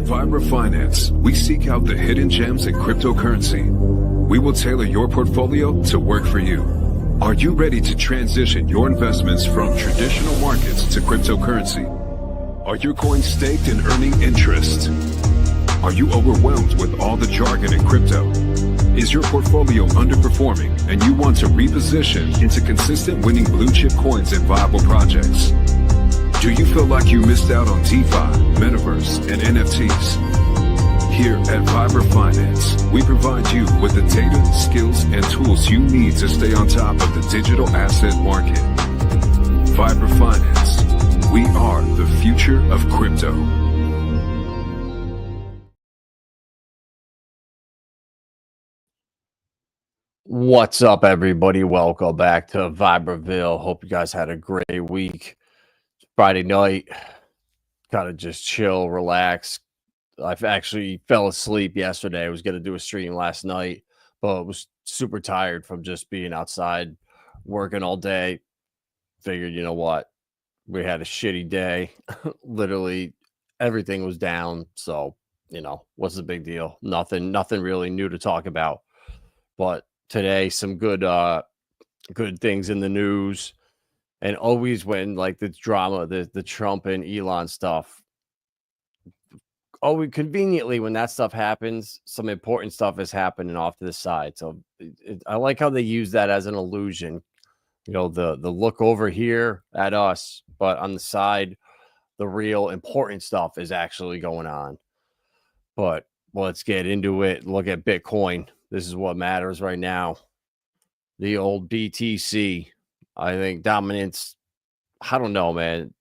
At Vibra Finance, we seek out the hidden gems in cryptocurrency. We will tailor your portfolio to work for you. Are you ready to transition your investments from traditional markets to cryptocurrency? Are your coins staked and earning interest? Are you overwhelmed with all the jargon in crypto? Is your portfolio underperforming and you want to reposition into consistent winning blue chip coins and viable projects? Do you feel like you missed out on DeFi, Metaverse, and NFTs? Here at Vibra Finance, we provide you with the data, skills, and tools you need to stay on top of the digital asset market. Vibra Finance, we are the future of crypto. What's up, everybody? Welcome back to Vibraville. Hope you guys had a great week. Friday night, kind of just chill, relax. I actually fell asleep yesterday. I was going to do a stream last night, but was super tired from just being outside, working all day. Figured, you know what? We had a shitty day. Literally everything was down. So, what's the big deal? Nothing really new to talk about. But today, some good things in the news. And always when like the drama, the Trump and Elon stuff, always conveniently when that stuff happens, some important stuff is happening off to the side. So I like how they use that as an illusion. The look over here at us, but on the side, the real important stuff is actually going on. But let's get into it. Look at Bitcoin. This is what matters right now. The old BTC. I think dominance, I don't know, man.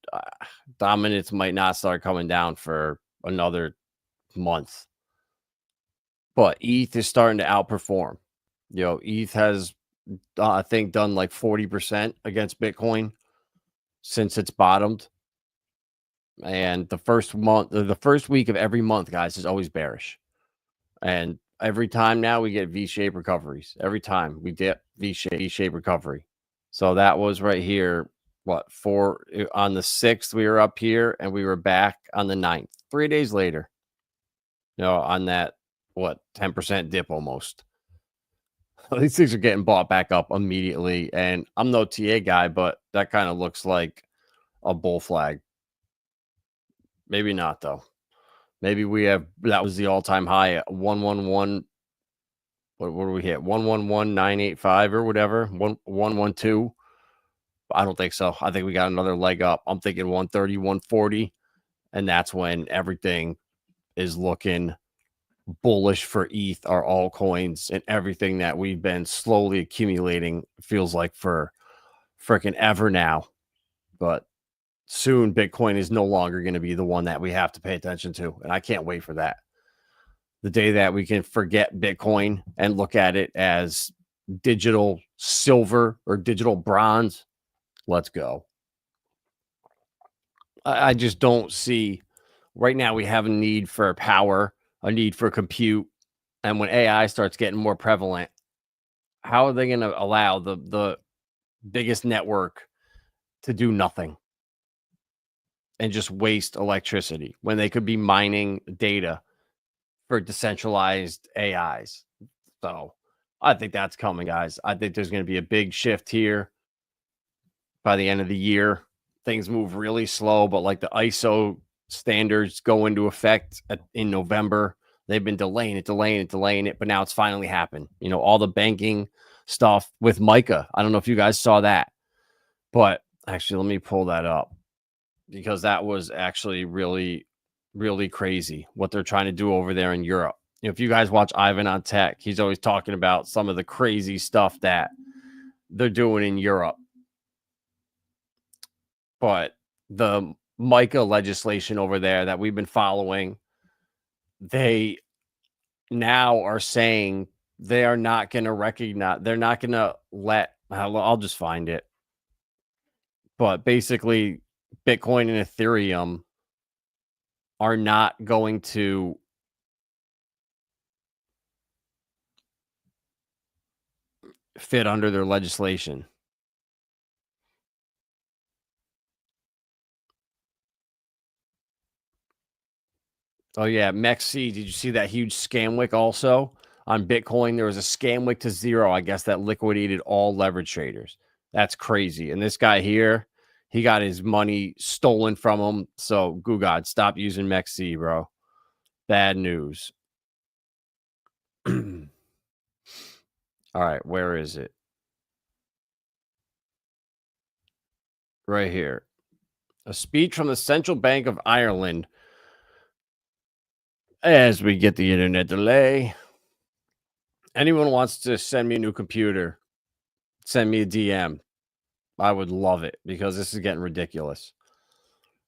Dominance might not start coming down for another month. But ETH is starting to outperform. ETH has, I think, done like 40% against Bitcoin since it's bottomed. And the first week of every month, guys, is always bearish. And every time now we get V-shaped recoveries. Every time we dip, V-shaped recovery. So that was right here. On the 6th, we were up here and we were back on the 9th. 3 days later, on that, 10% dip almost. These things are getting bought back up immediately. And I'm no TA guy, but that kind of looks like a bull flag. Maybe not, though. Maybe that was the all-time high at 111. What do we hit? 111,985 or whatever. 112. I don't think so. I think we got another leg up. I'm thinking 130, 140. And that's when everything is looking bullish for ETH, our altcoins, and everything that we've been slowly accumulating, feels like for freaking ever now. But soon Bitcoin is no longer going to be the one that we have to pay attention to. And I can't wait for that. The day that we can forget Bitcoin and look at it as digital silver or digital bronze, let's go. I just don't see right now. We have a need for power, a need for compute. And when AI starts getting more prevalent, how are they going to allow the biggest network to do nothing and just waste electricity when they could be mining data for decentralized AIs? So I think that's coming, guys. I think there's going to be a big shift here by the end of the year. Things move really slow, but like the ISO standards go into effect in November. They've been delaying it, but now it's finally happened. All the banking stuff with Micah. I don't know if you guys saw that, but actually, let me pull that up because that was actually really, really crazy what they're trying to do over there in Europe. If you guys watch Ivan on Tech, he's always talking about some of the crazy stuff that they're doing in Europe. But the MiCA legislation over there that we've been following, they now are saying they are not going to recognize, they're not going to let, I'll just find it. But basically, Bitcoin and Ethereum are not going to fit under their legislation. Oh yeah, MEXC. Did you see that huge scam wick also on Bitcoin? There was a scam wick to zero, I guess, that liquidated all leverage traders. That's crazy. And this guy here, he got his money stolen from him. So, goo God, stop using MEXC, bro. Bad news. All right, where is it? Right here. A speech from the Central Bank of Ireland. As we get the internet delay, anyone wants to send me a new computer, send me a DM. I would love it because this is getting ridiculous.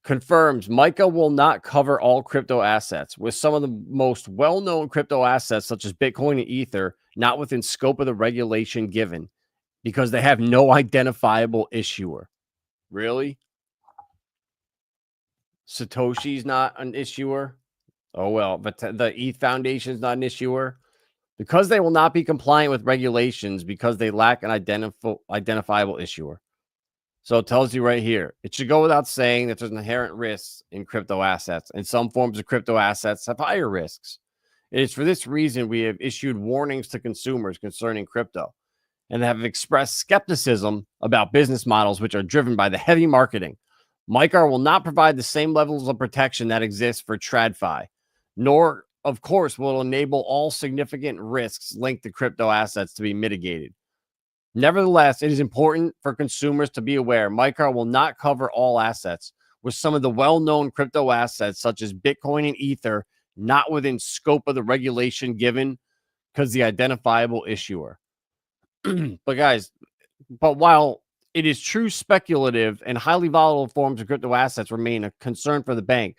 Confirms MICA will not cover all crypto assets, with some of the most well-known crypto assets such as Bitcoin and Ether not within scope of the regulation given because they have no identifiable issuer. Really? Satoshi's not an issuer? Oh, well, but the ETH Foundation is not an issuer. Because they will not be compliant with regulations because they lack an identifiable issuer. So it tells you right here. It should go without saying that there's inherent risks in crypto assets, and some forms of crypto assets have higher risks. It is for this reason we have issued warnings to consumers concerning crypto and have expressed skepticism about business models which are driven by the heavy marketing. MICAR will not provide the same levels of protection that exist for TradFi, nor, of course, will it enable all significant risks linked to crypto assets to be mitigated. Nevertheless, it is important for consumers to be aware MICAR will not cover all assets, with some of the well-known crypto assets such as Bitcoin and Ether not within scope of the regulation given because the identifiable issuer. But guys, while it is true speculative and highly volatile forms of crypto assets remain a concern for the bank,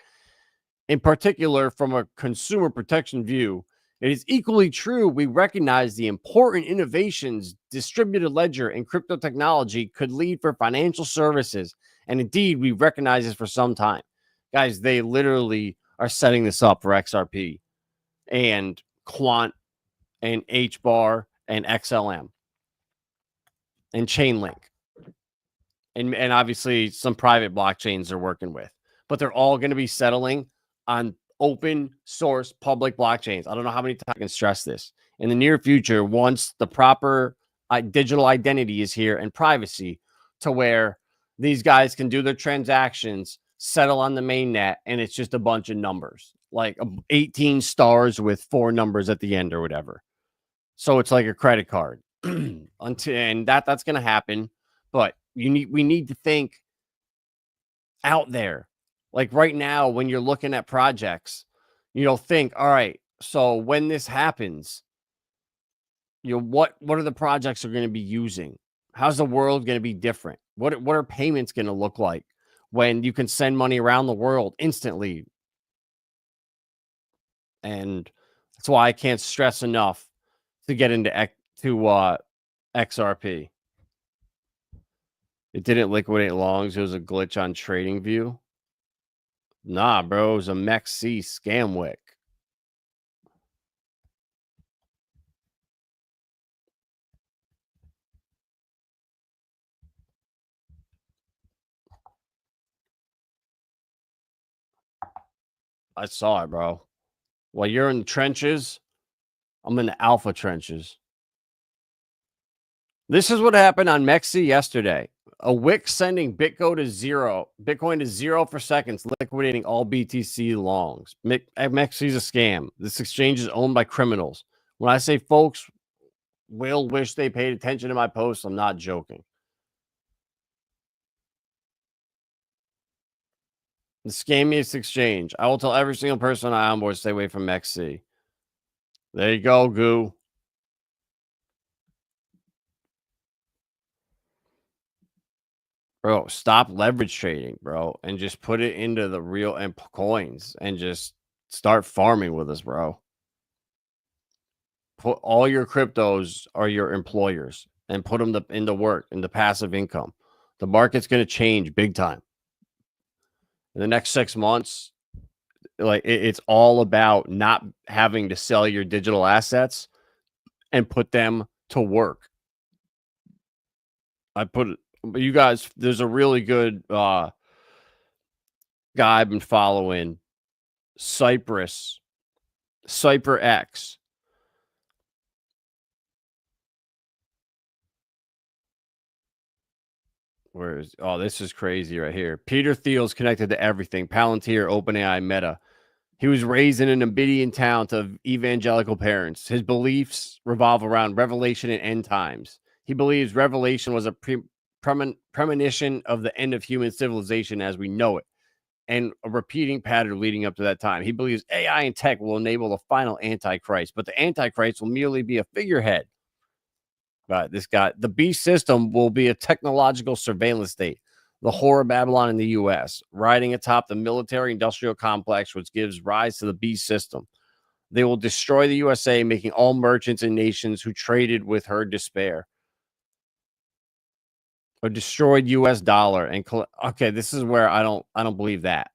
in particular from a consumer protection view, it is equally true we recognize the important innovations distributed ledger and crypto technology could lead for financial services. And indeed, we recognize this for some time. Guys, they literally are setting this up for XRP and Quant and HBAR and XLM and Chainlink. And obviously some private blockchains they're working with, but they're all going to be settling on open source public blockchains. I don't know how many times I can stress this. In the near future, once the proper digital identity is here and privacy, to where these guys can do their transactions, settle on the mainnet, and it's just a bunch of numbers, like 18 stars with 4 numbers at the end or whatever. So it's like a credit card. And that's going to happen, but we need to think out there. Like right now, when you're looking at projects, think, all right, so when this happens, what are the projects are going to be using? How's the world going to be different? What are payments going to look like when you can send money around the world instantly? And that's why I can't stress enough to get into XRP. It didn't liquidate longs. It was a glitch on TradingView. Nah, bro, it was a MEXC scam wick. I saw it, bro. While you're in the trenches, I'm in the alpha trenches. This is what happened on MEXC yesterday. A wick sending Bitcoin to zero for seconds, liquidating all BTC longs. MEXC is a scam. This exchange is owned by criminals. When I say folks will wish they paid attention to my posts, I'm not joking. The scammiest exchange. I will tell every single person I onboard stay away from MEXC. There you go, Goo. Bro, stop leverage trading, bro, and just put it into the real coins and just start farming with us, bro. Put all your cryptos are your employers and put them into work, into passive income. The market's going to change big time. In the next 6 months, like it's all about not having to sell your digital assets and put them to work. You guys, there's a really good guy I've been following. Cypress, Cypher X. Where is, oh, this is crazy right here. Peter Thiel's connected to everything. Palantir, OpenAI, Meta. He was raised in an Namibian town of evangelical parents. His beliefs revolve around revelation and end times. He believes revelation was a premonition of the end of human civilization as we know it, and a repeating pattern leading up to that time. He believes AI and tech will enable the final Antichrist, but the Antichrist will merely be a figurehead. This guy, the beast system will be a technological surveillance state, the horror Babylon in the U.S., riding atop the military-industrial complex, which gives rise to the beast system. They will destroy the USA, making all merchants and nations who traded with her despair. A destroyed U.S. dollar and okay, this is where I don't believe that,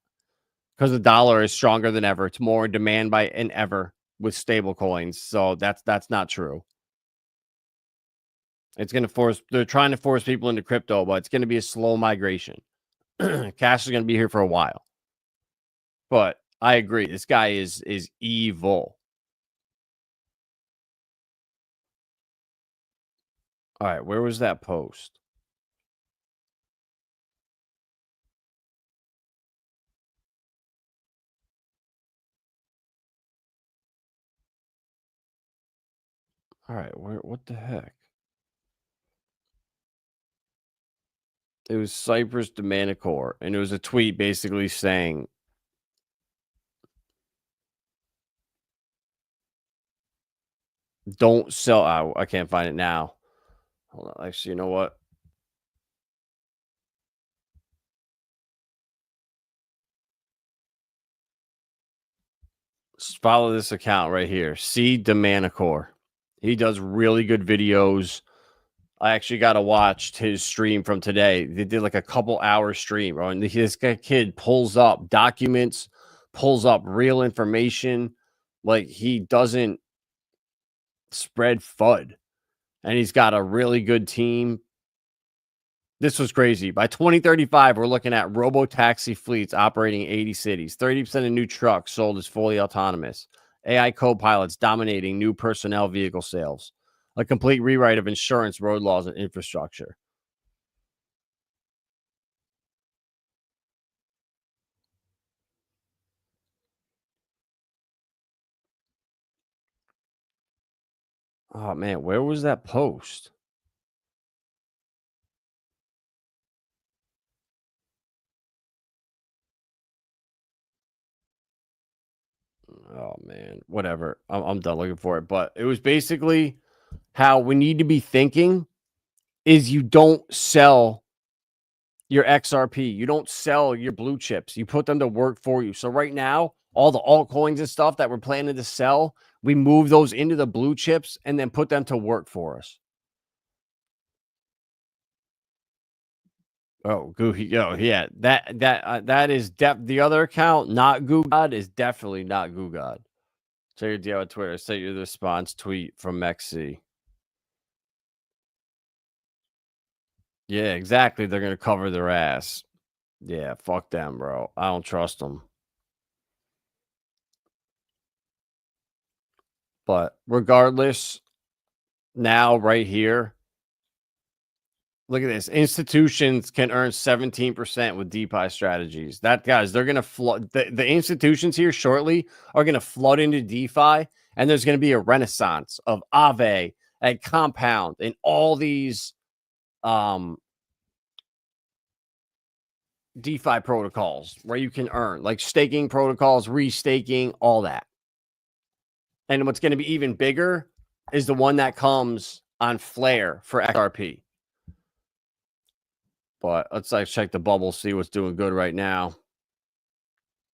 because the dollar is stronger than ever. It's more in demand by than ever with stable coins. So that's not true. It's going to force, they're trying to force people into crypto, but it's going to be a slow migration. Cash is going to be here for a while. But I agree. This guy is evil. All right. Where was that post? All right. What the heck? It was Cypress Domanicore, and it was a tweet basically saying, don't sell. I can't find it now. Hold on. Actually, you know what? Follow this account right here. C Domanicore. He does really good videos. I actually got to watch his stream from today. They did like a couple hour stream, bro. And this kid pulls up documents, pulls up real information. Like, he doesn't spread FUD. And he's got a really good team. This was crazy. By 2035, we're looking at robo-taxi fleets operating in 80 cities. 30% of new trucks sold as fully autonomous. AI co-pilots dominating new personnel vehicle sales. A complete rewrite of insurance, road laws, and infrastructure. Oh, man, where was that post? Oh, man, whatever. I'm done looking for it. But it was basically how we need to be thinking is you don't sell your XRP. You don't sell your blue chips. You put them to work for you. So right now, all the altcoins and stuff that we're planning to sell, we move those into the blue chips and then put them to work for us. Oh, yeah, that is the other account, not Goo God, is definitely not Goo God. Check your DM on Twitter. Sent you the response tweet from Mexi. Yeah, exactly. They're gonna cover their ass. Yeah, fuck them, bro. I don't trust them. But regardless, now right here, look at this. Institutions can earn 17% with DeFi strategies. That, guys, they're going to flood. The institutions here shortly are going to flood into DeFi, and there's going to be a renaissance of Aave and Compound and all these DeFi protocols where you can earn, like staking protocols, restaking, all that. And what's going to be even bigger is the one that comes on Flare for XRP. But let's check the bubble, see what's doing good right now.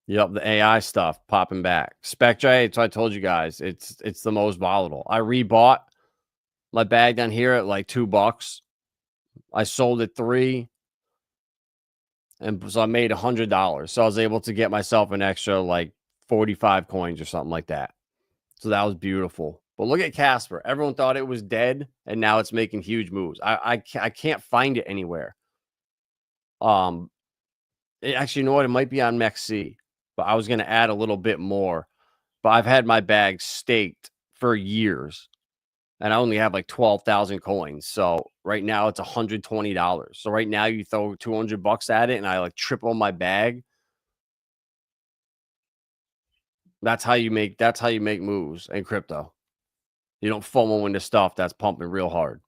Yep, the AI stuff popping back. Spectre, so I told you guys, it's the most volatile. I rebought my bag down here at like $2. I sold it $3, and so I made $100. So I was able to get myself an extra like 45 coins or something like that. So that was beautiful. But look at Casper. Everyone thought it was dead, and now it's making huge moves. I can't find it anywhere. Actually, you know what? It might be on Mexi. but I was going to add a little bit more. But I've had my bag staked for years, and I only have like 12,000 coins. So right now it's $120. So right now you throw $200 at it, and I like triple my bag. That's how you make moves in crypto. You don't FOMO into stuff that's pumping real hard.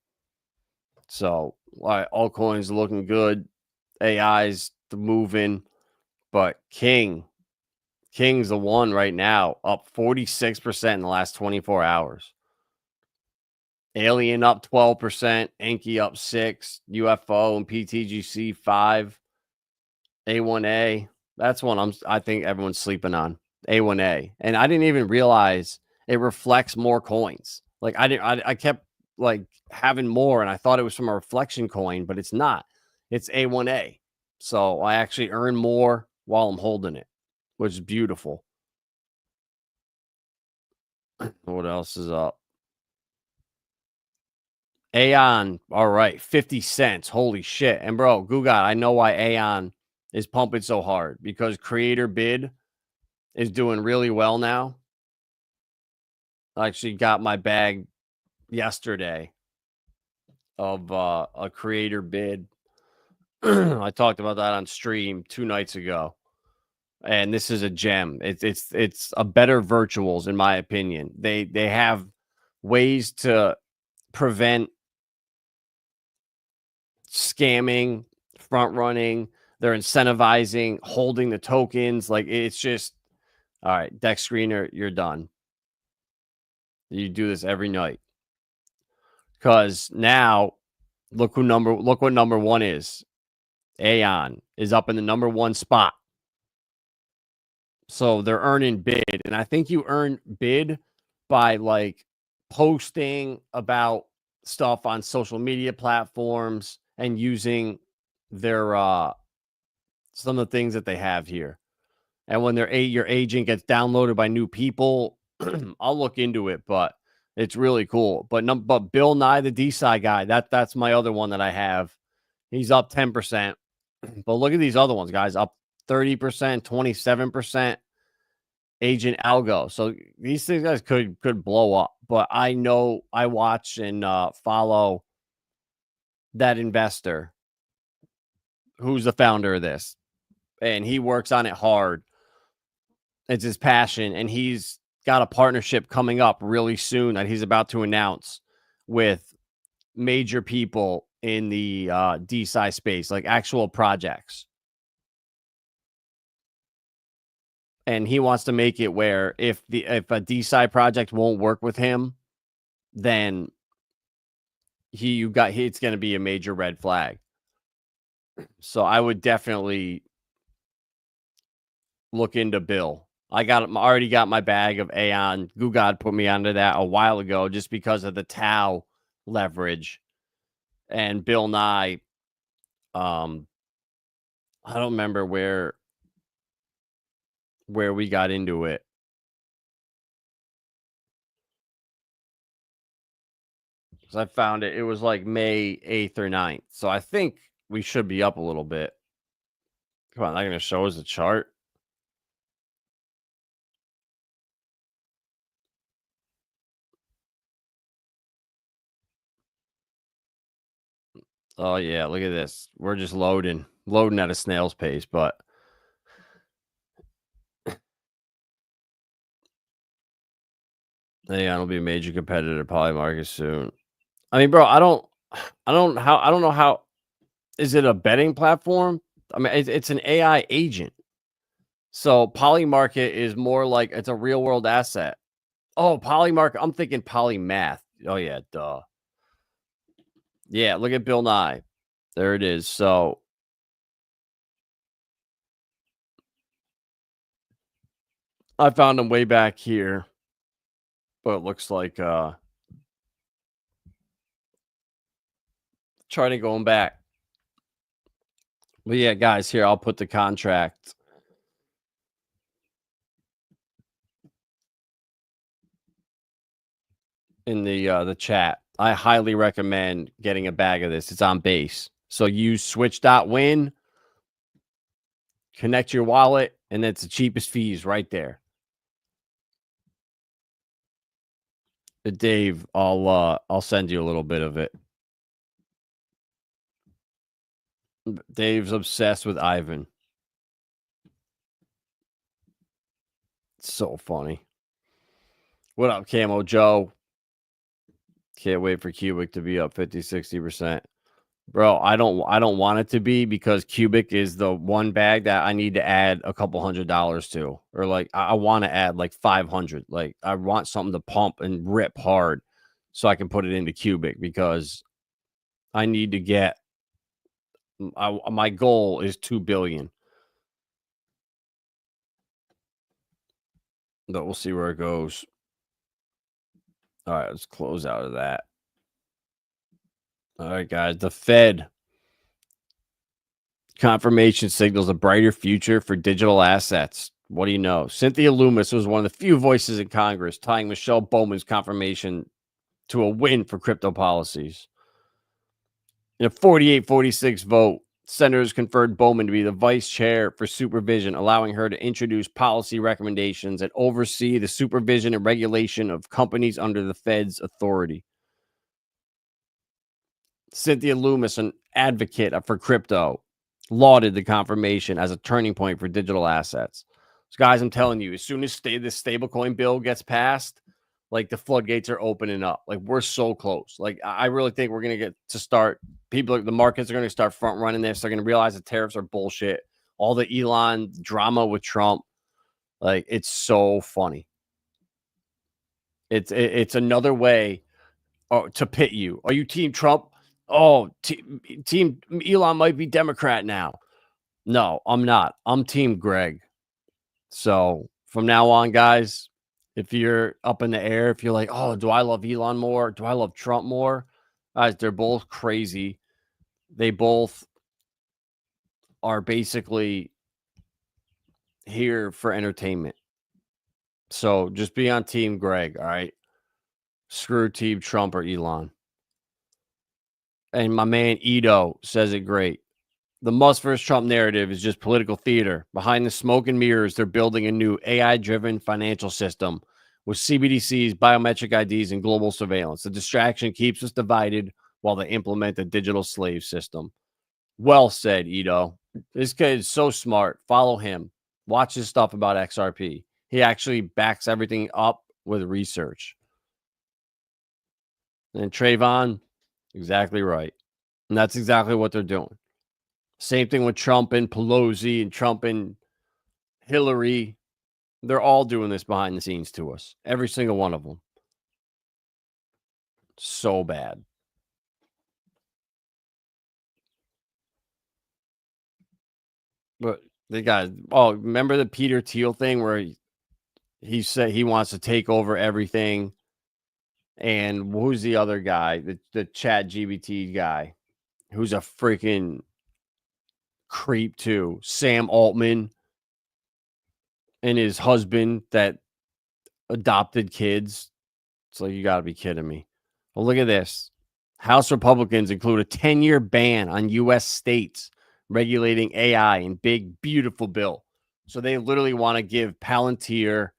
So altcoins looking good, AI's moving, but King's the one right now, up 46% in the last 24 hours. Alien up 12%, Enki up 6, UFO and PTGC 5, A1A. That's one I think everyone's sleeping on. A1A. And I didn't even realize it reflects more coins. Like I kept like having more, and I thought it was from a reflection coin, but it's not. It's A1A. So I actually earn more while I'm holding it, which is beautiful. What else is up? Aeon, all right, 50 cents. Holy shit. And bro, Gugat, I know why Aeon is pumping so hard, because creator bid is doing really well now. I actually got my bag yesterday of a creator bid. I talked about that on stream 2 nights ago. And this is a gem. It's a better virtuals, in my opinion. They have ways to prevent scamming, front running. They're incentivizing holding the tokens. Like, it's just, all right, deck screener, you're done. You do this every night. Because now, look what number one is. Aeon is up in the number 1 spot. So they're earning bid. And I think you earn bid by like posting about stuff on social media platforms and using their some of the things that they have here. And when your agent gets downloaded by new people, I'll look into it, but it's really cool. But Bill Nye, the DeSci guy, that's my other one that I have. He's up 10%. But look at these other ones, guys, up 30%, 27%. Agent Algo. So these things guys could blow up. But I know I watch and follow that investor who's the founder of this, and he works on it hard. It's his passion, and he's got a partnership coming up really soon that he's about to announce with major people in the DeSci space, like actual projects. And he wants to make it where if a DeSci project won't work with him, then it's going to be a major red flag. So I would definitely look into Bill. I already got my bag of Aeon. Gugad put me onto that a while ago just because of the Tau leverage. And Bill Nye, I don't remember where we got into it. Because I found it was like May 8th or 9th. So I think we should be up a little bit. Come on, they're going to show us the chart. Oh, yeah, look at this. We're just loading at a snail's pace, but yeah, it'll be a major competitor to Polymarket soon. I mean, bro, I don't know how. Is it a betting platform? I mean, it's an AI agent. So Polymarket is more like it's a real world asset. Oh, Polymarket. I'm thinking Polymath. Oh, yeah, duh. Yeah, look at Bill Nye. There it is. So I found him way back here. But it looks like trying to go back. But yeah, guys, here I'll put the contract in the chat. I highly recommend getting a bag of this. It's on base. So use switch.win, connect your wallet, And it's the cheapest fees right there. Dave, I'll send you a little bit of it. Dave's obsessed with Ivan. It's so funny. What up, Camo Joe? Can't wait for Cubic to be up 50-60%. Bro, I don't want it to be, because Cubic is the one bag that I need to add a couple $100 to. Or like I want to add like 500. Like I want something to pump and rip hard so I can put it into Cubic, because I need to get my goal is 2 billion. But we'll see where it goes. All right, let's close out of that. All right, guys. The Fed confirmation signals a brighter future for digital assets. What do you know? Cynthia Loomis was one of the few voices in Congress tying Michelle Bowman's confirmation to a win for crypto policies. In a 48-46 vote, senators conferred Bowman to be the vice chair for supervision, allowing her to introduce policy recommendations and oversee the supervision and regulation of companies under the Fed's authority. Cynthia Loomis, an advocate for crypto, lauded the confirmation as a turning point for digital assets. So guys, I'm telling you, as soon as this stablecoin bill gets passed, like the floodgates are opening up. Like we're so close. Like I really think we're going to get to start. The markets are going to start front running this. They're going to realize the tariffs are bullshit. All the Elon drama with Trump, like it's so funny. It's another way to pit you. Are you team Trump? Oh, team Elon might be Democrat now. No, I'm not. I'm team Greg. So from now on, guys, if you're up in the air, if you're like, oh, do I love Elon more? Do I love Trump more? Guys, they're both crazy. They both are basically here for entertainment. So just be on team Greg, all right? Screw team Trump or Elon. And my man Ito says it great. The Musk versus Trump narrative is just political theater. Behind the smoke and mirrors, they're building a new AI-driven financial system with CBDCs, biometric IDs, and global surveillance. The distraction keeps us divided while they implement a digital slave system. Well said, Ito. This kid is so smart. Follow him. Watch his stuff about XRP. He actually backs everything up with research. And Trayvon, exactly right. And that's exactly what they're doing. Same thing with Trump and Pelosi and Trump and Hillary. They're all doing this behind the scenes to us. Every single one of them. So bad. But the guy, remember the Peter Thiel thing where he said he wants to take over everything? And who's the other guy? The Chat GBT guy, who's a freaking creep too. Sam Altman and his husband that adopted kids. It's like, you got to be kidding me. Well, look at this. House Republicans include a 10-year ban on U.S. states regulating AI in big, beautiful bill. So they literally want to give Palantir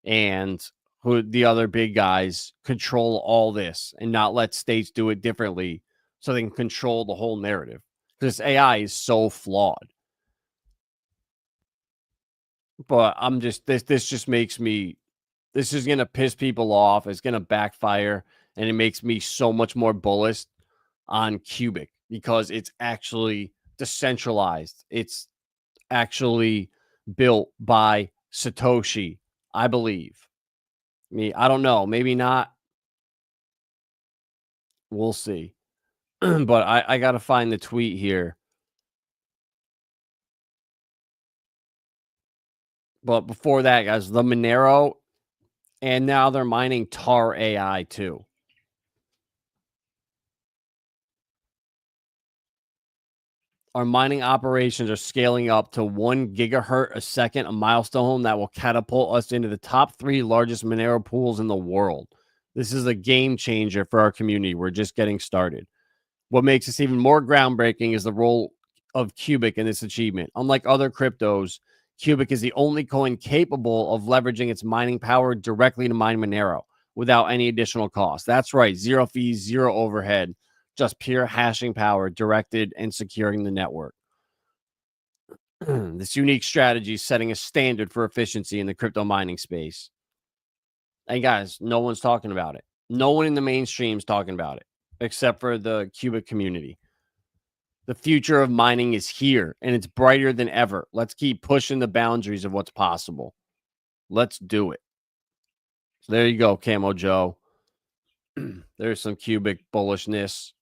and the other big guys control all this and not let states do it differently so they can control the whole narrative. This AI is so flawed. But I'm just, this just makes me, this is going to piss people off. It's going to backfire. And it makes me so much more bullish on Cubic because it's actually decentralized. It's actually built by Satoshi, I believe. I don't know. Maybe not. We'll see. But I got to find the tweet here. But before that, guys, the Monero, and now they're mining Tar AI too. Our mining operations are scaling up to 1 gigahertz a second, a milestone that will catapult us into the top 3 largest Monero pools in the world. This is a game changer for our community. We're just getting started. What makes this even more groundbreaking is the role of Cubic in this achievement. Unlike other cryptos, Cubic is the only coin capable of leveraging its mining power directly to mine Monero without any additional cost. That's right. Zero fees, zero overhead, just pure hashing power directed and securing the network. This unique strategy is setting a standard for efficiency in the crypto mining space. And guys, no one's talking about it. No one in the mainstream is talking about it, except for the Cubic community. The future of mining is here, and it's brighter than ever. Let's keep pushing the boundaries of what's possible. Let's do it. So there you go, Camo Joe. There's some Cubic bullishness.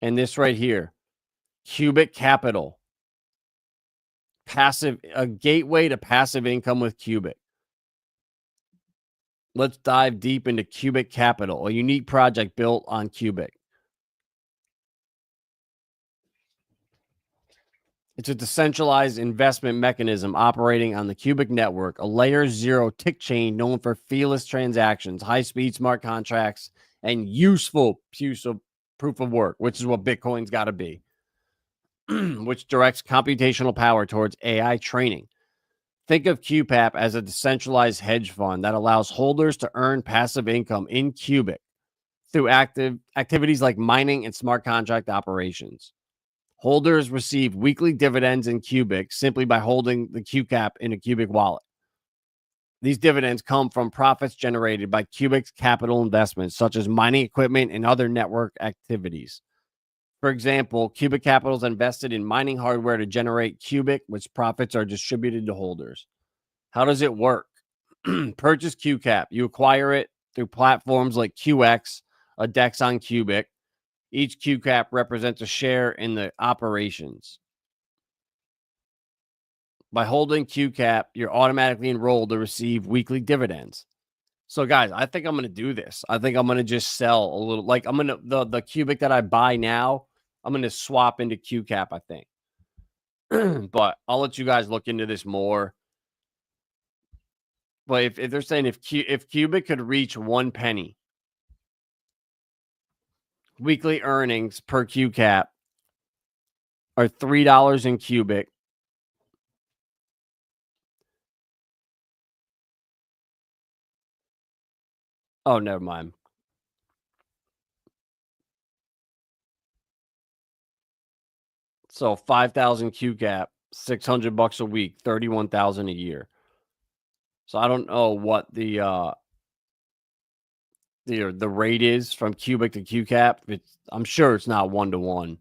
And this right here, Cubic Capital. A gateway to passive income with Cubic. Let's dive deep into Cubic Capital, a unique project built on Cubic. It's a decentralized investment mechanism operating on the Cubic network, a layer 0 tick chain known for feeless transactions, high-speed smart contracts, and useful proof of work, which is what Bitcoin's got to be, which directs computational power towards AI training. Think of QPAP as a decentralized hedge fund that allows holders to earn passive income in Cubic through activities like mining and smart contract operations. Holders receive weekly dividends in Cubic simply by holding the QCAP in a Cubic wallet. These dividends come from profits generated by Cubic's capital investments, such as mining equipment and other network activities. For example, Cubic Capital is invested in mining hardware to generate Cubic, which profits are distributed to holders. How does it work? Purchase QCAP. You acquire it through platforms like QX, a DEX on Cubic. Each QCAP represents a share in the operations. By holding QCAP, you're automatically enrolled to receive weekly dividends. So, guys, I think I'm going to do this. I think I'm going to just sell a little. Like, I'm going to, the Cubic that I buy now, I'm going to swap into QCAP, I think. But I'll let you guys look into this more. But if they're saying if Cubic could reach 1 penny, weekly earnings per QCAP are $3 in Cubic. Oh, never mind. So 5,000 QCAP, $600 a week, 31,000 a year. So I don't know what the rate is from Cubic to QCAP. I'm sure it's not 1-to-1,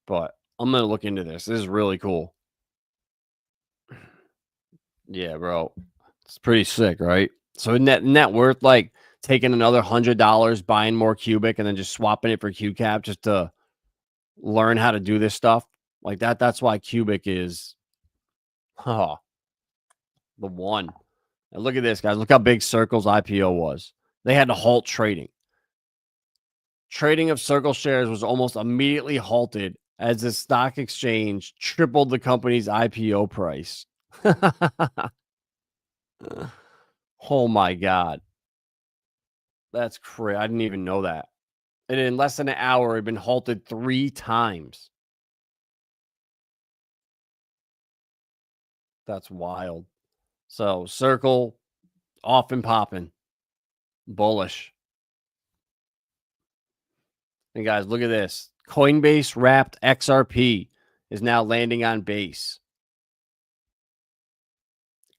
but I'm gonna look into this. This is really cool. Yeah, bro, it's pretty sick, right? So net worth like taking another $100, buying more Cubic, and then just swapping it for QCAP just to learn how to do this stuff like that. That's why Cubic is the one. And look at this, guys. Look how big Circle's IPO was. They had to halt trading. Trading of Circle shares was almost immediately halted as the stock exchange tripled the company's IPO price. Oh my God. That's crazy. I didn't even know that. And in less than an hour, it had been halted 3 times. That's wild. So Circle off and popping. Bullish. And guys, look at this. Coinbase wrapped XRP is now landing on Base.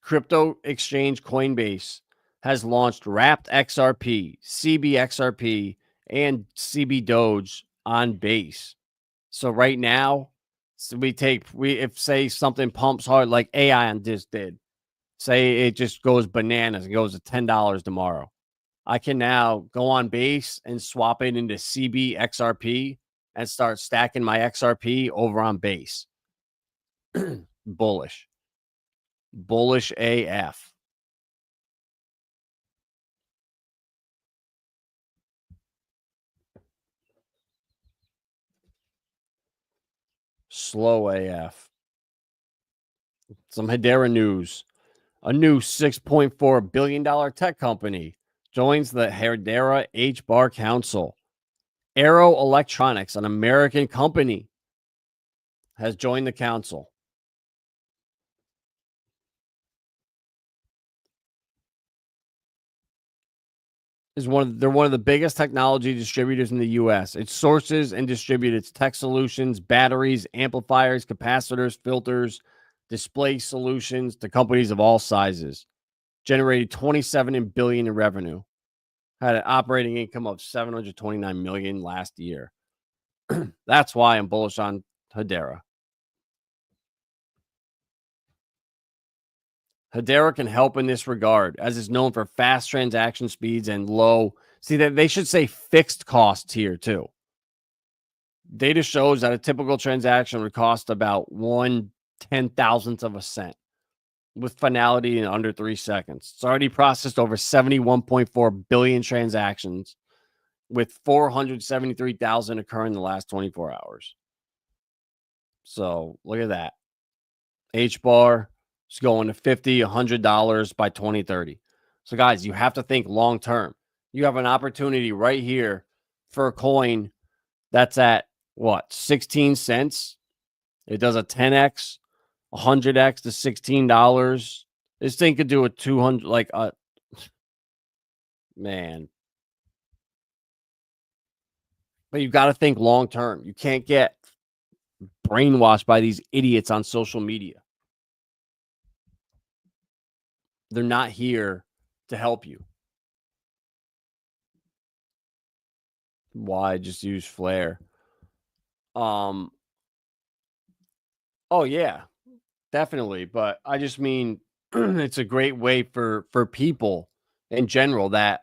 Crypto exchange Coinbase has launched wrapped XRP, CBXRP, and CB Doge on Base. So right now, if say something pumps hard like AI on just did, say it just goes bananas and goes to $10 tomorrow, I can now go on Base and swap it into CBXRP and start stacking my XRP over on Base. Bullish. Bullish AF. Slow AF. Some Hedera news. A new $6.4 billion tech company joins the Hedera H-Bar Council. Arrow Electronics, an American company, has joined the council. they're one of the biggest technology distributors in the US. It sources and distributes its tech solutions, batteries, amplifiers, capacitors, filters, display solutions to companies of all sizes. Generated 27 billion in revenue. Had an operating income of 729 million last year. That's why I'm bullish on Hedera. Hedera can help in this regard, as it's known for fast transaction speeds and low. See, that they should say fixed costs here too. Data shows that a typical transaction would cost about 1/10,000th of a cent, with finality in under 3 seconds. It's already processed over 71.4 billion transactions, with 473,000 occurring in the last 24 hours. So look at that. H bar is going to $50, $100 by 2030. So guys, you have to think long term. You have an opportunity right here for a coin that's at what, 16 cents? It does a 10x, 100x to $16. This thing could do a 200, like a man. But you've got to think long term. You can't get brainwashed by these idiots on social media. They're not here to help you. Why just use Flare? Oh yeah, definitely. But I just mean it's a great way for people in general that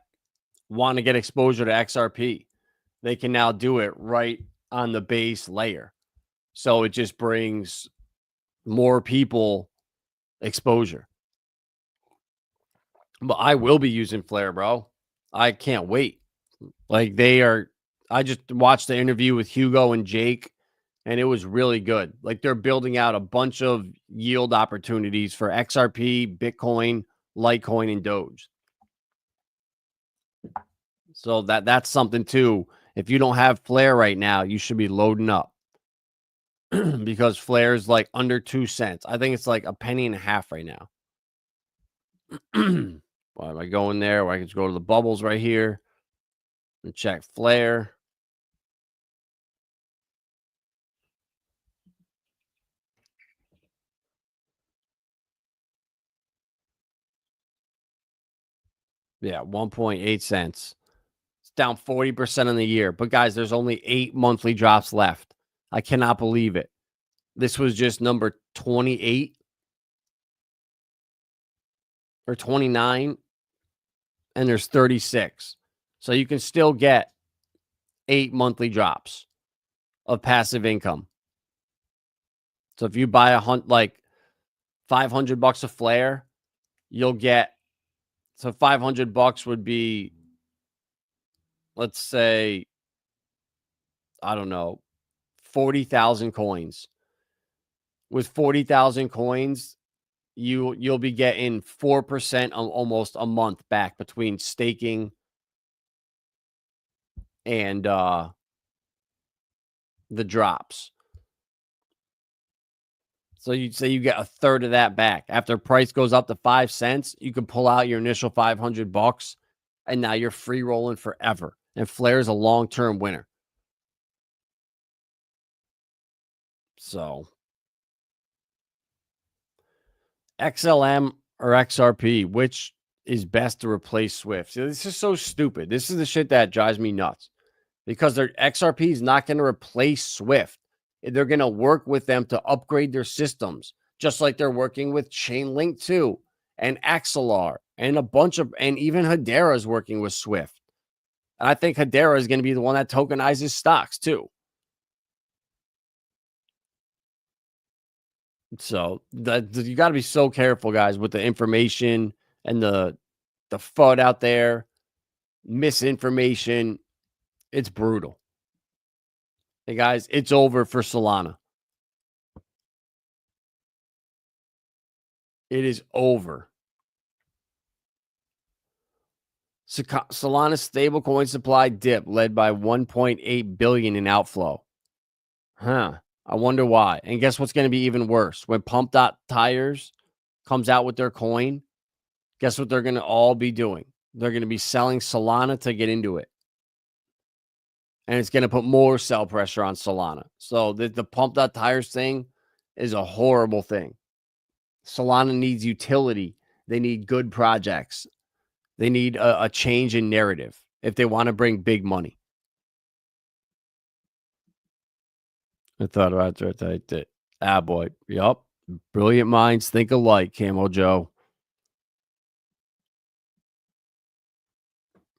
want to get exposure to XRP. They can now do it right on the base layer. So it just brings more people exposure. But I will be using Flare, bro. I can't wait. Like I just watched the interview with Hugo and Jake, and it was really good. Like they're building out a bunch of yield opportunities for XRP, Bitcoin, Litecoin, and Doge. So that's something too. If you don't have Flare right now, you should be loading up because Flare is like under 2 cents. I think it's like a penny and a half right now. Why am I going there? Or I can just go to the bubbles right here and check Flare. Yeah, 1.8 cents. It's down 40% in the year. But guys, there's only 8 monthly drops left. I cannot believe it. This was just number 28 or 29, and there's 36. So you can still get 8 monthly drops of passive income. So if you buy like $500 of Flare, you'll get, so $500 would be, let's say, I don't know, 40,000 coins. With 40,000 coins, you'll be getting 4% almost a month back between staking and the drops. So you'd say you get a third of that back. After price goes up to 5 cents, you can pull out your initial $500 and now you're free rolling forever. And Flare is a long-term winner. So XLM or XRP, which is best to replace Swift? See, this is so stupid. This is the shit that drives me nuts because their XRP is not going to replace Swift. They're going to work with them to upgrade their systems, just like they're working with Chainlink 2 and Axelar and a bunch of, and even Hedera is working with Swift. And I think Hedera is going to be the one that tokenizes stocks too. So that you got to be so careful, guys, with the information and the FUD out there, misinformation. It's brutal. Hey guys, it's over for Solana. It is over. Solana's stablecoin supply dip led by 1.8 billion in outflow. I wonder why. And guess what's going to be even worse? When Pump.Tires comes out with their coin, guess what they're going to all be doing? They're going to be selling Solana to get into it. And it's going to put more sell pressure on Solana. So the pump.tires thing is a horrible thing. Solana needs utility. They need good projects. They need a change in narrative if they want to bring big money. I thought about that. Boy. Yup. Brilliant minds think alike, Camo Joe.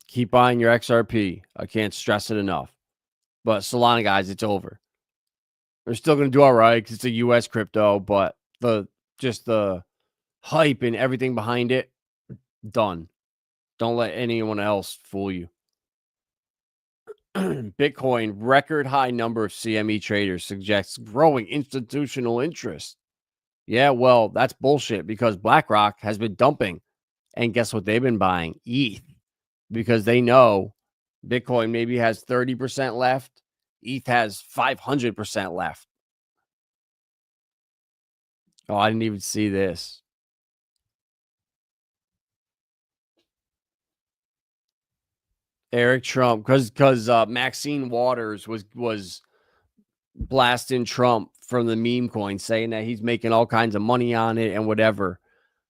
Keep buying your XRP. I can't stress it enough. But Solana, guys, it's over. They're still going to do all right because it's a U.S. crypto, but the hype and everything behind it, done. Don't let anyone else fool you. Bitcoin, record high number of CME traders suggests growing institutional interest. Yeah, well, that's bullshit because BlackRock has been dumping. And guess what they've been buying? ETH. Because they know Bitcoin maybe has 30% left. ETH has 500% left. Oh, I didn't even see this. Eric Trump, because Maxine Waters was blasting Trump from the meme coin, saying that he's making all kinds of money on it and whatever.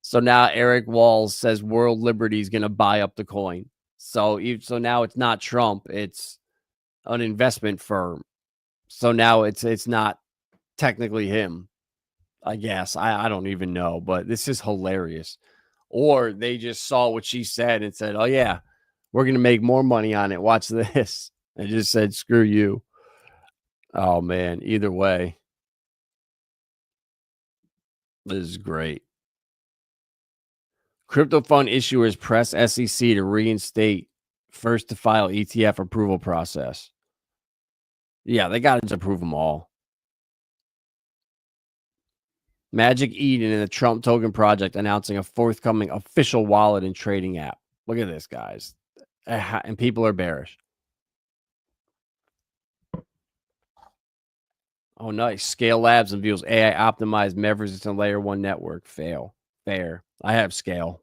So now Eric Walls says World Liberty is going to buy up the coin. So now it's not Trump, it's an investment firm. So now it's not technically him, I guess. I don't even know, but this is hilarious. Or they just saw what she said and said, oh, yeah, we're going to make more money on it. Watch this. And just said, screw you. Oh, man. Either way, this is great. Crypto fund issuers press SEC to reinstate first to file ETF approval process. Yeah, they got to approve them all. Magic Eden and the Trump Token Project announcing a forthcoming official wallet and trading app. Look at this, guys. And people are bearish. Oh, nice. Scale Labs unveils AI optimized MEV resistant layer 1 network. Fair. I have Scale.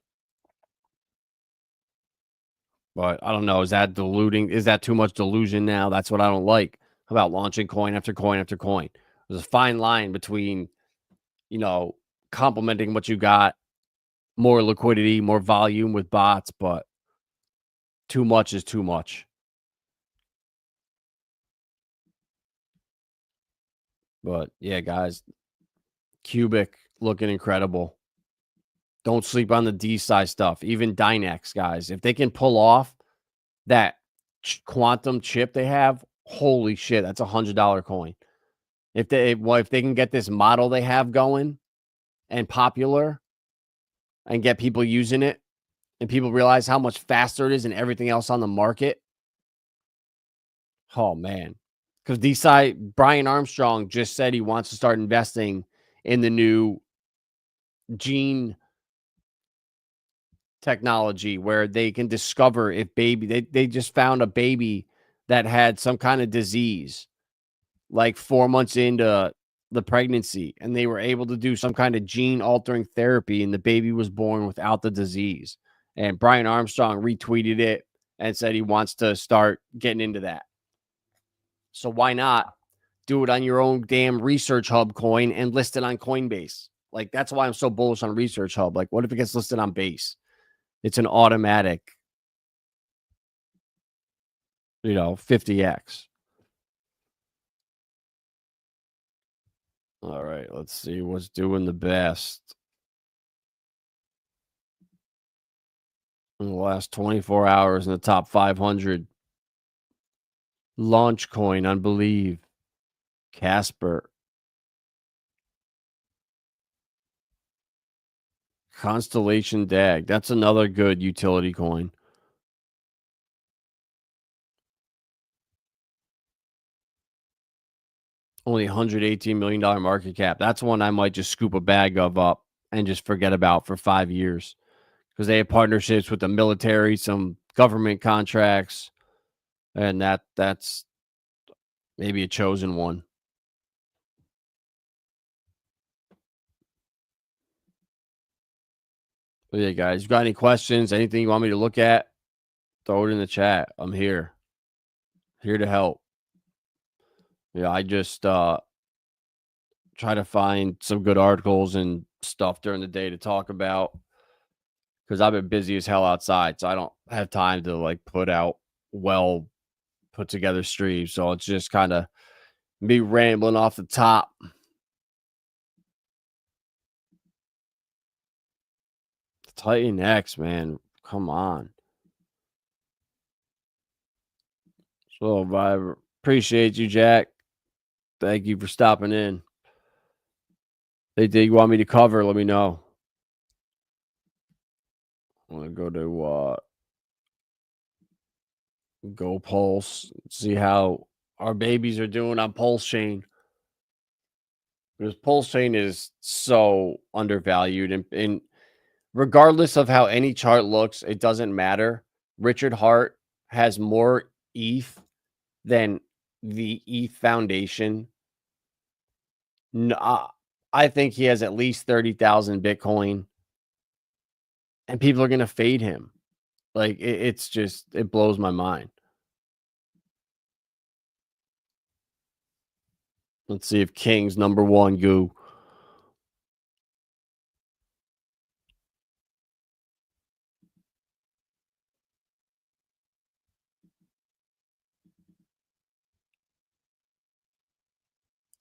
But I don't know. Is that diluting? Is that too much delusion now? That's what I don't like about launching coin after coin after coin. There's a fine line between, complementing what you got, more liquidity, more volume with bots, but too much is too much. But yeah, guys, Cubic looking incredible. Don't sleep on the D size stuff. Even Dynex, guys, if they can pull off that quantum chip they have, holy shit, that's $100 coin. If they can get this model they have going and popular and get people using it and people realize how much faster it is than everything else on the market. Oh man. Because Brian Armstrong just said he wants to start investing in the new gene technology where they can discover if they just found a baby that had some kind of disease like 4 months into the pregnancy, and they were able to do some kind of gene altering therapy, and the baby was born without the disease. And Brian Armstrong retweeted it and said he wants to start getting into that. So why not do it on your own damn Research Hub coin and list it on Coinbase? Like, that's why I'm so bullish on Research Hub. Like, what if it gets listed on Base? It's an automatic, 50x. All right, let's see what's doing the best in the last 24 hours in the top 500. Launchcoin, Unbelieve, Casper, Constellation DAG. That's another good utility coin. Only $118 million market cap. That's one I might just scoop a bag of up and just forget about for 5 years because they have partnerships with the military, some government contracts, and that's maybe a chosen one. But yeah, guys, you got any questions, anything you want me to look at, Throw it in the chat. I'm here. Here to help. Yeah, I just try to find some good articles and stuff during the day to talk about because I've been busy as hell outside, so I don't have time to like put out well put together streams. So it's just kind of me rambling off the top. Titan X, man. Come on. So I appreciate you, Jack. Thank you for stopping in. They did want me to cover, let me know. I'm gonna go to Go Pulse, see how our babies are doing on Pulsechain. Because Pulsechain is so undervalued, and regardless of how any chart looks, it doesn't matter. Richard Hart has more ETH than the ETH Foundation. I think he has at least 30,000 Bitcoin, and people are gonna fade him. Like it's just it blows my mind. Let's see if King's number one goo.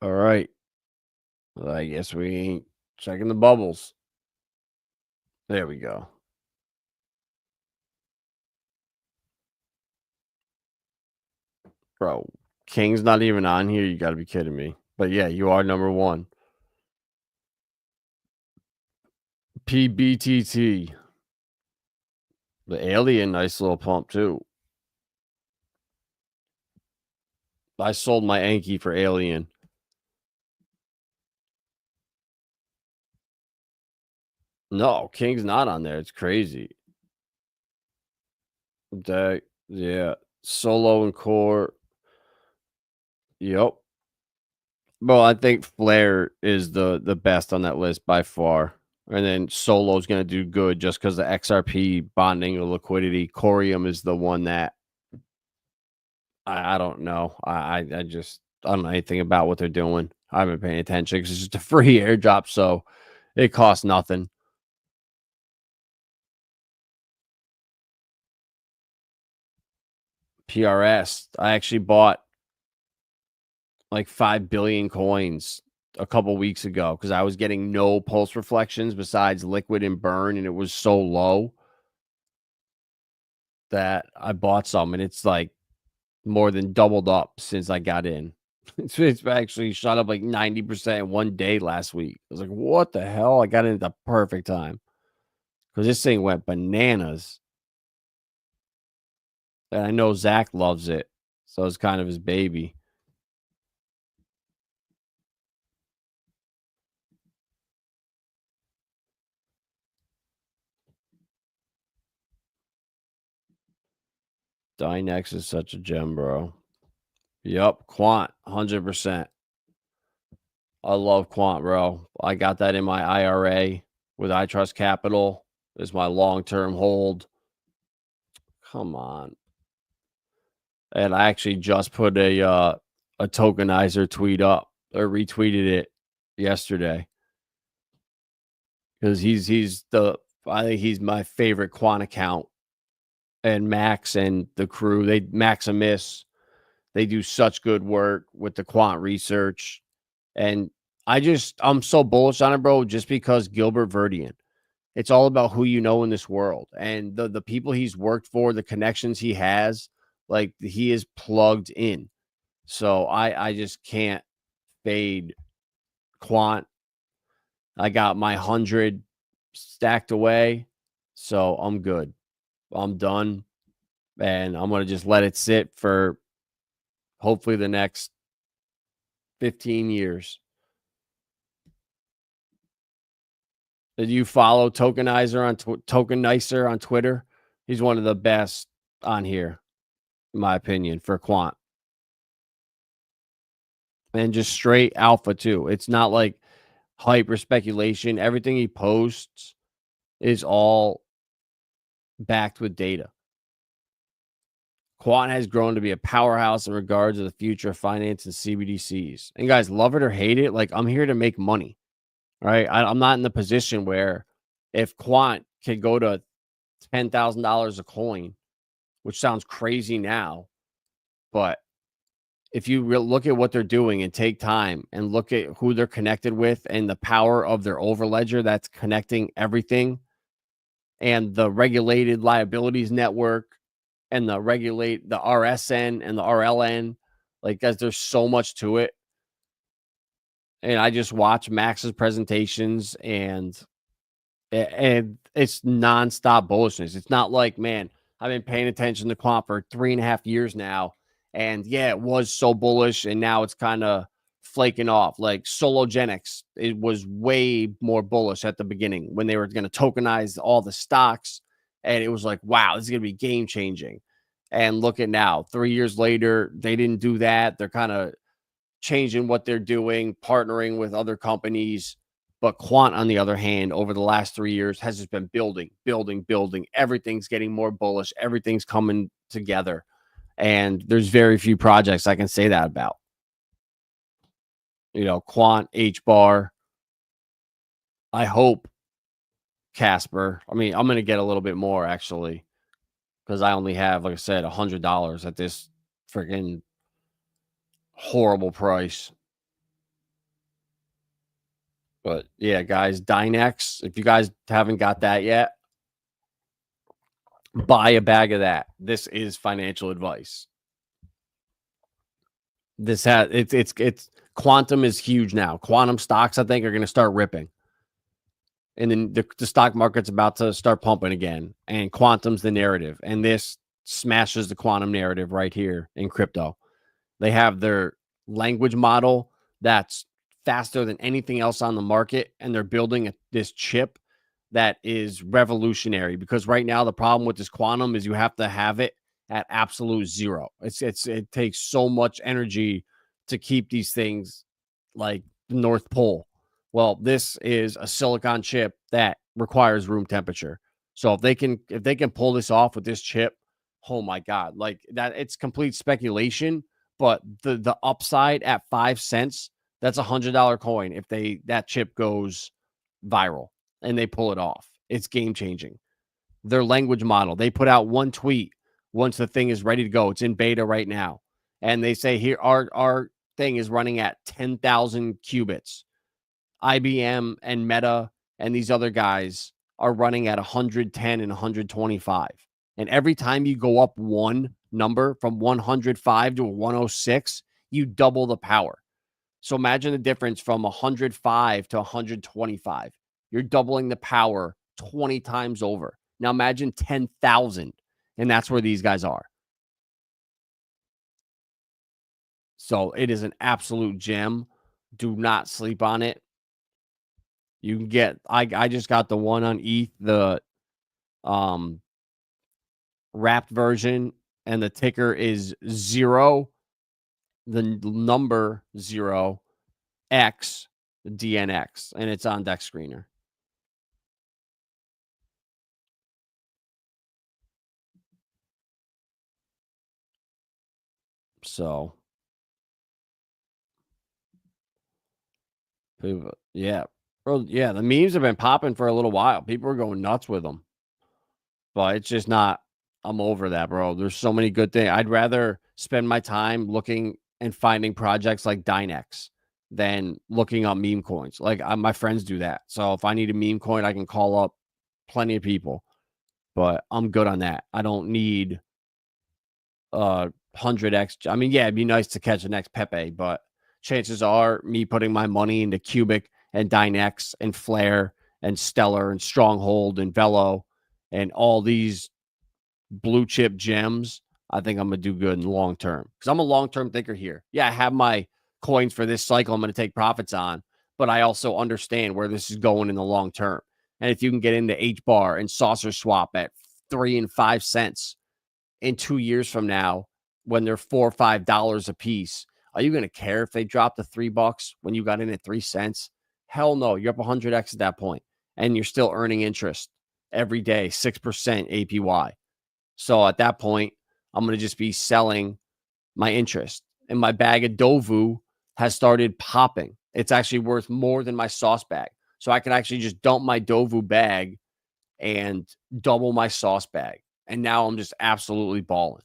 All right. Well, I guess we ain't checking the bubbles. There we go. Bro, King's not even on here. You got to be kidding me. But yeah, you are number one. PBTT. The alien, nice little pump too. I sold my Anki for alien. No, King's not on there. It's crazy. That, yeah. Solo and core. Yep. Well, I think Flare is the best on that list by far. And then Solo's going to do good just because the XRP bonding or liquidity. Corium is the one that I don't know. I just I don't know anything about what they're doing. I haven't been paying attention because it's just a free airdrop, so it costs nothing. PRS. I actually bought like 5 billion coins a couple weeks ago because I was getting no pulse reflections besides liquid and burn, and it was so low that I bought some, and it's like more than doubled up since I got in. It's actually shot up like 90% in one day last week. I was like, what the hell? I got in at the perfect time because this thing went bananas. And I know Zach loves it. So it's kind of his baby. Dynex is such a gem, bro. Yep. Quant, 100%. I love Quant, bro. I got that in my IRA with iTrust Capital. It's my long-term hold. Come on. And I actually just put a tokenizer tweet up or retweeted it yesterday. Because I think he's my favorite quant account. And Max and the crew, Maximus, they do such good work with the quant research. And I'm so bullish on it, bro, just because Gilbert Verdian. It's all about who you know in this world. And the people he's worked for, the connections he has, like he is plugged in. So I just can't fade quant. I got my 100 stacked away. So I'm good. I'm done. And I'm going to just let it sit for hopefully the next 15 years. Did you follow Tokenizer on Twitter? He's one of the best on here, in my opinion, for quant. And just straight alpha too. It's not like hype or speculation. Everything he posts is all backed with data. Quant has grown to be a powerhouse in regards to the future of finance and CBDCs. And guys, love it or hate it, like I'm here to make money, right? I'm not in the position where if Quant can go to $10,000 a coin, which sounds crazy now, but if you look at what they're doing and take time and look at who they're connected with and the power of their overledger that's connecting everything and the regulated liabilities network and the RSN and the RLN, like guys, there's so much to it. And I just watch Max's presentations and it's nonstop bullishness. It's not like, man, I've been paying attention to Quant for 3.5 years now. And yeah, it was so bullish. And now it's kind of flaking off. Like Sologenics, it was way more bullish at the beginning when they were going to tokenize all the stocks. And it was like, wow, this is going to be game changing. And look at now, 3 years later, they didn't do that. They're kind of changing what they're doing, partnering with other companies. But Quant, on the other hand, over the last 3 years has just been building. Everything's getting more bullish. Everything's coming together. And there's very few projects I can say that about. You know, Quant, HBAR. I hope Casper. I mean, I'm going to get a little bit more, actually, because I only have, like I said, $100 at this freaking horrible price. But yeah, guys, Dynex, if you guys haven't got that yet, buy a bag of that. This is financial advice. This has it's quantum is huge now. Quantum stocks, I think, are going to start ripping. And then the stock market's about to start pumping again. And quantum's the narrative. And this smashes the quantum narrative right here in crypto. They have their language model that's faster than anything else on the market, and they're building this chip that is revolutionary, because right now the problem with this quantum is you have to have it at absolute zero. It takes so much energy to keep these things like the North Pole. Well, this is a silicon chip that requires room temperature. So if they can pull this off with this chip, oh my God, like that, it's complete speculation. But the upside at 5 cents, that's $100 coin if that chip goes viral and they pull it off. It's game changing. Their language model, they put out one tweet once the thing is ready to go. It's in beta right now. And they say here, our thing is running at 10,000 qubits. IBM and Meta and these other guys are running at 110 and 125. And every time you go up one number from 105 to 106, you double the power. So imagine the difference from 105 to 125. You're doubling the power 20 times over. Now imagine 10,000, and that's where these guys are. So it is an absolute gem. Do not sleep on it. You can get, I just got the one on ETH, the wrapped version, and the ticker is 0, the number 0, X, DNX, and it's on Deck Screener. So, yeah. Bro, yeah, the memes have been popping for a little while. People are going nuts with them. But it's just not, I'm over that, bro. There's so many good things. I'd rather spend my time looking and finding projects like Dynex than looking up meme coins. Like my friends do that. So if I need a meme coin, I can call up plenty of people. But I'm good on that. I don't need 100x. I mean, yeah, it'd be nice to catch the next Pepe, but chances are me putting my money into Cubic and Dynex and Flare and Stellar and Stronghold and Velo and all these blue chip gems, I think I'm going to do good in the long term, because I'm a long-term thinker here. Yeah, I have my coins for this cycle I'm going to take profits on, but I also understand where this is going in the long term. And if you can get into HBAR and Saucer Swap at 3 and 5 cents in 2 years from now, when they're $4 or $5 a piece, are you going to care if they drop to $3 when you got in at 3 cents? Hell no. You're up 100x at that point, and you're still earning interest every day, 6% APY. So at that point, I'm going to just be selling my interest. And my bag of Dovu has started popping. It's actually worth more than my sauce bag. So I can actually just dump my Dovu bag and double my sauce bag. And now I'm just absolutely balling.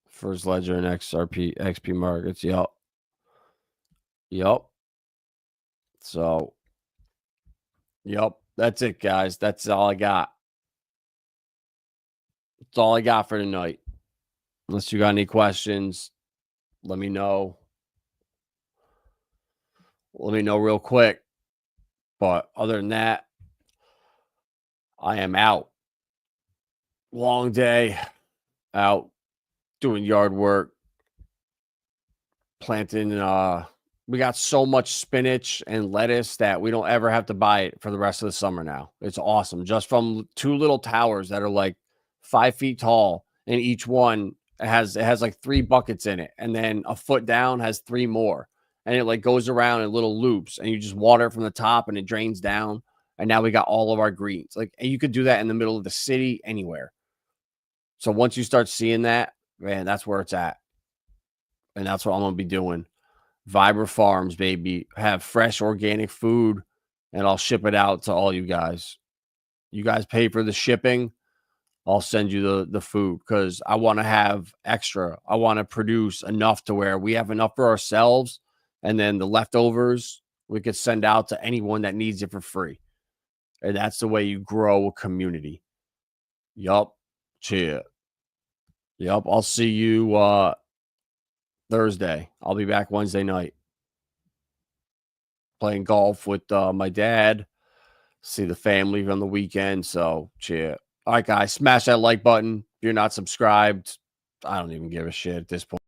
First Ledger and XP markets. Yup. So, that's it, guys. That's all I got. That's all I got for tonight. Unless you got any questions, let me know. Let me know real quick. But other than that, I am out. Long day, out doing yard work, planting. We got so much spinach and lettuce that we don't ever have to buy it for the rest of the summer now. It's awesome. Just from 2 little towers that are like 5 feet tall, and each one has like 3 buckets in it, and then a foot down has 3 more, and it like goes around in little loops, and you just water it from the top, and it drains down. And now we got all of our greens. Like, and you could do that in the middle of the city, anywhere. So once you start seeing that, man, that's where it's at. And that's what I'm going to be doing. Vibra Farms, baby. Have fresh organic food, and I'll ship it out to all you guys. You guys pay for the shipping. I'll send you the food because I want to have extra. I want to produce enough to where we have enough for ourselves, and then the leftovers we could send out to anyone that needs it for free. And that's the way you grow a community. Yup. Cheer. Yup. I'll see you Thursday. I'll be back Wednesday night playing golf with my dad. See the family on the weekend. So cheer. All right, guys, smash that like button. If you're not subscribed, I don't even give a shit at this point.